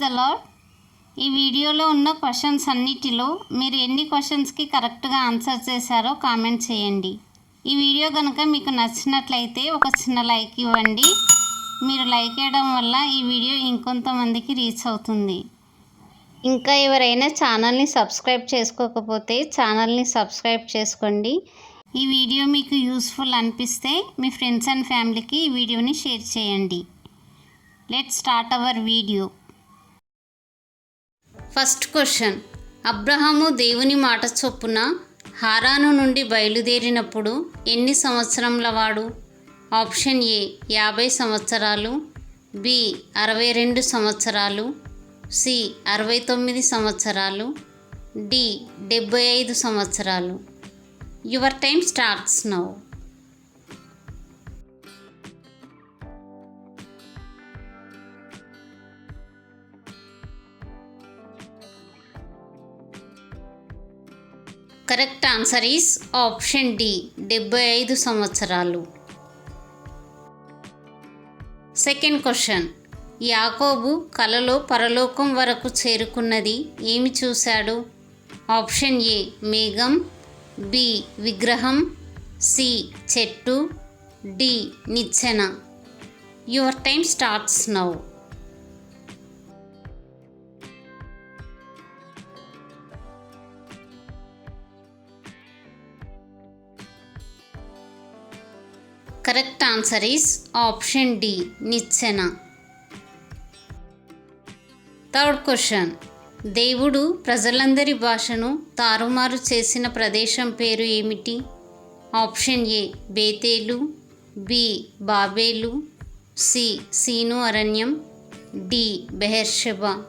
The lord. ఈ వీడియోలో ఉన్న క్వశ్చన్స్ అన్నిటిలో మీరు ఎన్ని క్వశ్చన్స్కి కరెక్ట్గా ఆన్సర్ చేశారో కామెంట్ చేయండి. ఈ వీడియో కనుక మీకు నచ్చినట్లయితే ఒక చిన్న లైక్ ఇవ్వండి. మీరు లైక్ చేయడం వల్ల ఈ వీడియో ఇంకొంతమందికి రీచ్ అవుతుంది. ఇంకా ఎవరైనా ఛానల్ని సబ్స్క్రైబ్ చేసుకోకపోతే ఛానల్ని సబ్స్క్రైబ్ చేసుకోండి. ఈ వీడియో మీకు యూస్ఫుల్ అనిపిస్తే మీ ఫ్రెండ్స్ అండ్ ఫ్యామిలీకి ఈ వీడియోని షేర్ చేయండి. Let's start our video. First question. Abraham దేవుని మాట చొప్పున హారాను నుండి బయలుదేరినప్పుడు ఎన్ని సంవత్సరముల వాడు? ఆప్షన్ ఏ 50 సంవత్సరాలు, బి 62 సంవత్సరాలు, సి 69 సంవత్సరాలు, డి 75 సంవత్సరాలు. Your time starts now. Correct answer is option D 75 సంవత్సరాలు. Second question. యాకోబు కలలో పరలోకం వరకు చేరుకున్నది ఏమి చూశాడు? ఆప్షన్ ఏ మేఘం, బి విగ్రహం, సి చెట్టు, డి నిచ్చెన. Your time starts now. Correct answer is option D నిచ్చెన. Third question. దేవుడు ప్రజలందరి భాషను తారుమారు చేసిన ప్రదేశం పేరు ఏమిటి? ఆప్షన్ ఏ బేతేలు, బి బాబేలు, సి సీను అరణ్యం, డి బెహెర్షెబా.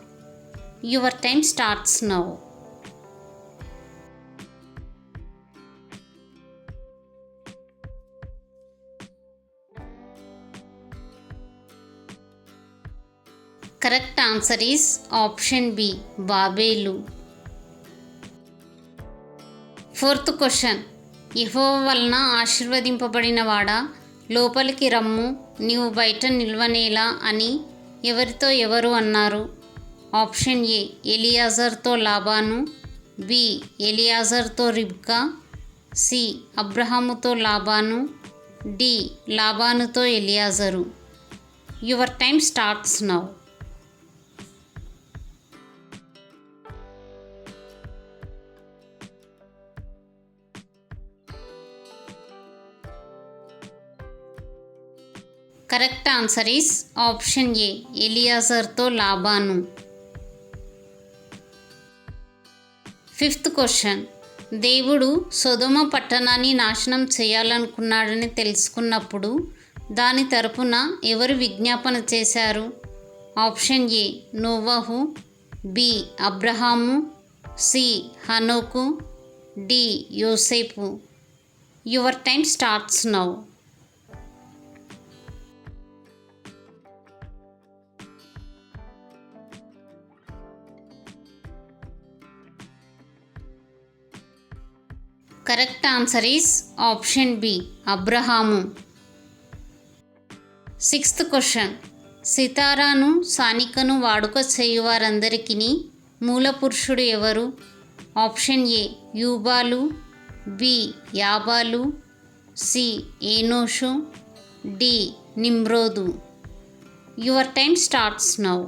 Your time starts now. Correct answer is option B బాబేలు. Fourth question. యెహోవా వలన ఆశీర్వదింపబడిన వాడా, లోపలికి రమ్ము, నీవు బయట నిల్వనేలా అని ఎవరితో ఎవరు అన్నారు? ఆప్షన్ ఏ ఎలియాజర్తో లాబాను, బి ఎలియాజర్తో రిబ్కా, సి అబ్రహాముతో లాబాను, డి లాబానుతో ఎలియాజరు. Your time starts now. Correct answer is option A ఎలియాజర్తో లాబాను. Fifth question. దేవుడు సొదొమ పట్టణాన్ని నాశనం చేయాలనుకున్నాడని తెలుసుకున్నప్పుడు దాని తరపున ఎవరు విజ్ఞాపన చేశారు? ఆప్షన్ ఏ నోవహు, బి అబ్రహాము, సి హనోకు, డి యోసేపు. Your time starts now. Correct answer is option B అబ్రహాము. Sixth question. సితారాను సానికను వాడుక చేయువారందరికీ మూల పురుషుడు ఎవరు? ఆప్షన్ ఏ యూబాలు, బి యాబాలు, సి ఏనోషు, డి నిమ్రోదు. Your time starts now.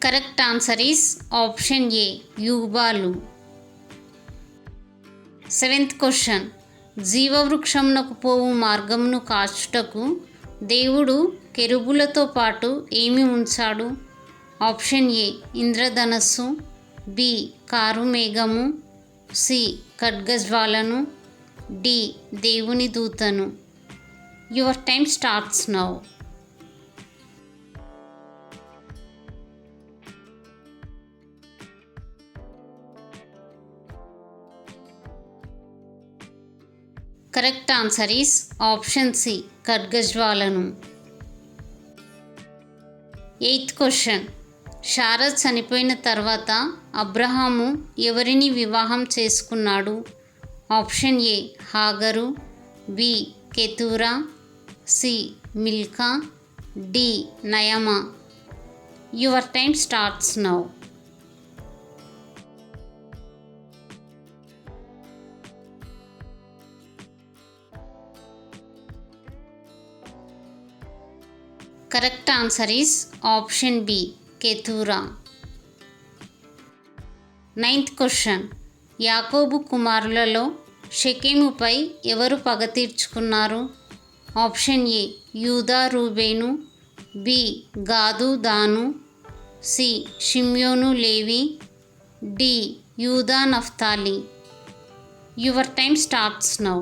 Correct answer is option A యూబాలు. Seventh question. జీవవృక్షమునకు పోవు మార్గమును కాచుటకు దేవుడు కెరూబులతో పాటు ఏమి ఉంచాడు? ఆప్షన్ ఏ ఇంద్రధనస్సు, బి కారుమేఘము, సి ఖడ్గజ్వాలను, డి దేవుని దూతను. Your time starts now. Correct answer is option C ఖడ్గజ్వాలను. Eighth question. శారా చనిపోయిన తర్వాత అబ్రహాము ఎవరిని వివాహం చేసుకున్నాడు? ఆప్షన్ ఏ హాగరు, బి కెతూరా, సి మిల్కా, డి నయమా. Your time starts now. Correct answer is option B కెతూరా. 9th question. యాకోబు కుమారులలో షెకెముపై ఎవరు పగ తీర్చుకున్నారు? ఆప్షన్ ఏ యూదా రూబేను, బి గాదు దాను, సి షిమ్యోను లేవి, డి యూదా నఫ్తాలి. Your time starts now.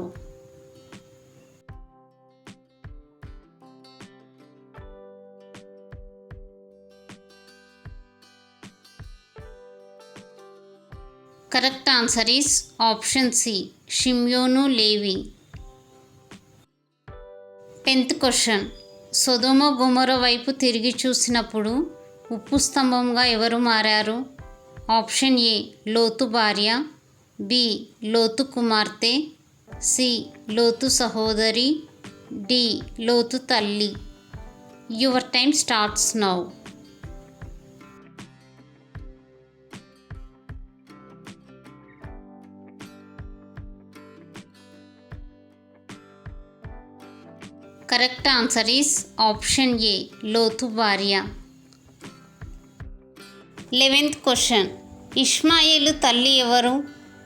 Correct answer is option C షిమ్యోను లేవి. 10th question. సొదొమ గొమొర వైపు తిరిగి చూసినప్పుడు ఉప్పు స్తంభంగా ఎవరు మారారు? ఆప్షన్ ఏ లోతు భార్య, బి లోతు కుమార్తె, సి లోతు సహోదరి, డి లోతు తల్లి. Your time starts now. Correct answer is option A లోతు భార్య. 11th question. ఇష్మాయేలు తల్లి ఎవరు?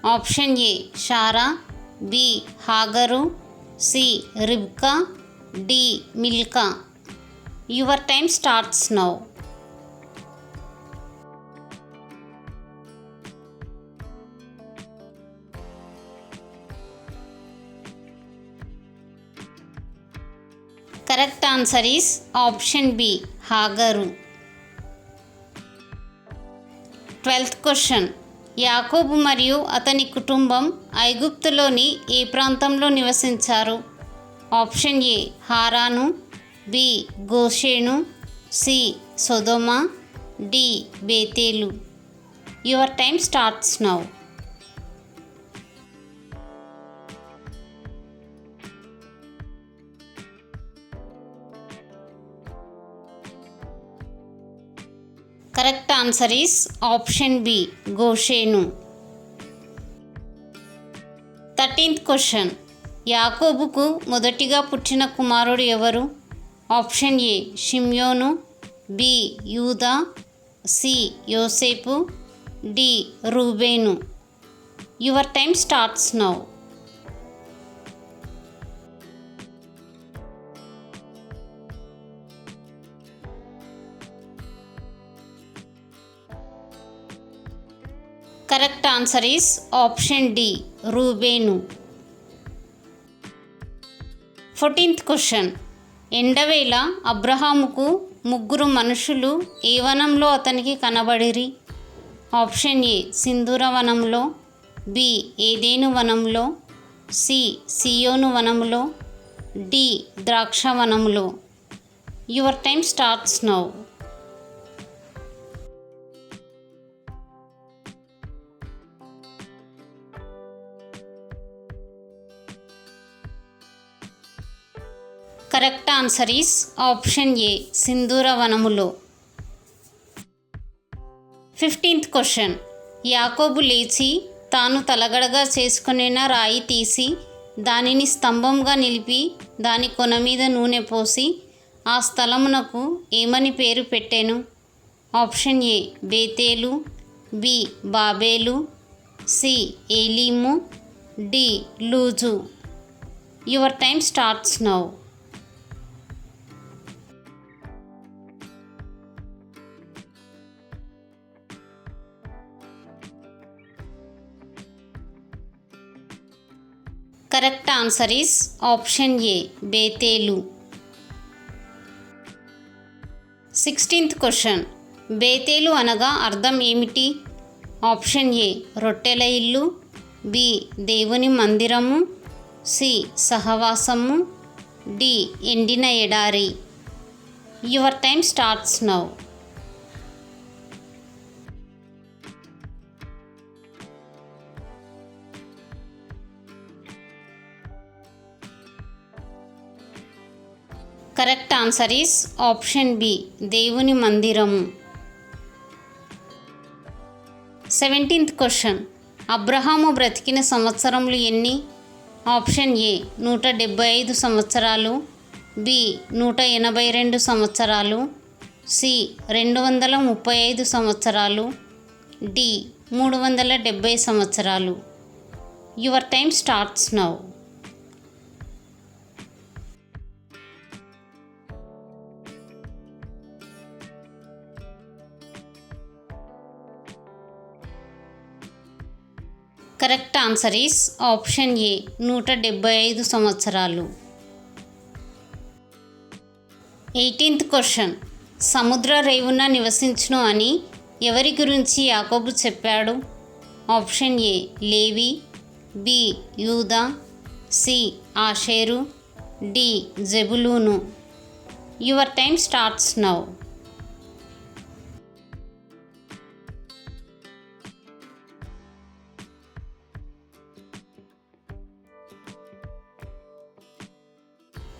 ఆప్షన్ ఏ శారా, బి హాగరు, సి రిబ్కా, డి మిల్కా. Your time starts now. Correct answer is option B హాగరు. 12th question. యాకోబు మరియు అతని కుటుంబం ఐగుప్తులోని ఏ ప్రాంతంలో నివసించారు? ఆప్షన్ ఏ హారాను, బి గోషేను, సి సొదొమ, డి బేతేలు. Your time starts now. Correct answer is option B గోషేను. 13th question. యాకోబుకు మొదటిగా పుట్టిన కుమారుడు ఎవరు? ఆప్షన్ ఏ షిమ్యోను, బి యూదా, సి యోసేపు, డి రూబేను. Your time starts now. Correct answer is option D రూబేను. 14th question. ఎండవేళ అబ్రహాముకు ముగ్గురు మనుషులు ఏ వనంలో అతనికి కనబడిరి? ఆప్షన్ ఏ సింధూర వనంలో, బి ఏదేను వనంలో, సి సియోను వనంలో, డి ద్రాక్ష వనంలో. Your time starts now. Correct answer is option ఏ సింధూర వనములో. 15th question. యాకోబు లేచి తాను తలగడగా చేసుకునేన రాయి తీసి దానిని స్తంభంగా నిలిపి దాని కొన మీద నూనె పోసి ఆ స్థలమునకు ఏమని పేరు పెట్టెను? ఆప్షన్ ఏ బేతేలు, బి బాబేలు, సి ఏలీము, డి లూజు. Your time starts now. Correct answer is option A బేతేలు. 16th question. బేతేలు అనగా అర్థం ఏమిటి? ఆప్షన్ ఏ రొట్టెల ఇల్లు, బి దేవుని మందిరము, సి సహవాసము, డి ఎండిన ఎడారి. Your time starts now. Correct answer is option B, దేవుని మందిరము. 17th question. అబ్రహాము బ్రతికిన సంవత్సరములు ఎన్ని? ఆప్షన్ ఏ 175 సంవత్సరాలు, బి 182 సంవత్సరాలు, సి 235 సంవత్సరాలు, డి 370 సంవత్సరాలు. Your time starts now. Correct answer is option ఏ 175 సంవత్సరాలు. 18th question. సముద్ర రేవున నివసించును అని ఎవరి గురించి యాకోబు చెప్పాడు? ఆప్షన్ ఏ లేవి, బి యూదా, సి ఆషేరు, డి జెబులూను. Your time starts now.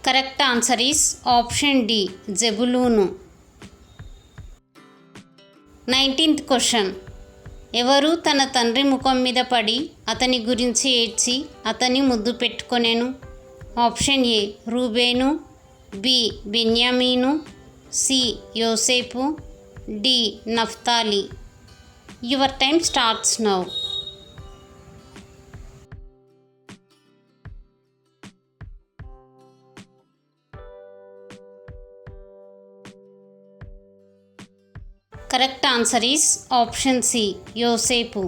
Correct answer is option D జెబులూను. 19th question. ఎవరు తన తండ్రి ముఖం మీద పడి అతని గురించి ఏడ్చి అతని ముద్దు పెట్టుకొనెను? ఆప్షన్ ఏ రూబేను, బి బెన్యామీను, సి యోసేపు, డి నఫ్తాలి. Your time starts now. Correct answer is option C యోసేపు.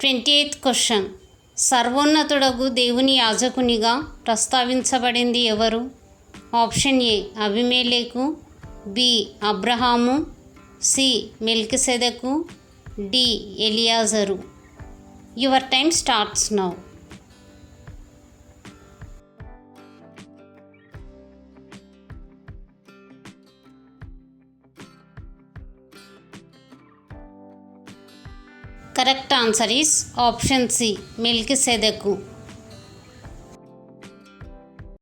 28th question. సర్వోన్నతుడగు దేవుని యాజకునిగా ప్రస్తావించబడింది ఎవరు? ఆప్షన్ ఏ అబీమెలెకు, బి అబ్రహాము, సి మెల్కిసెదెకు, డి ఎలియాజరు. Your time starts now. Correct answer is option C మెల్కిసెదెకు.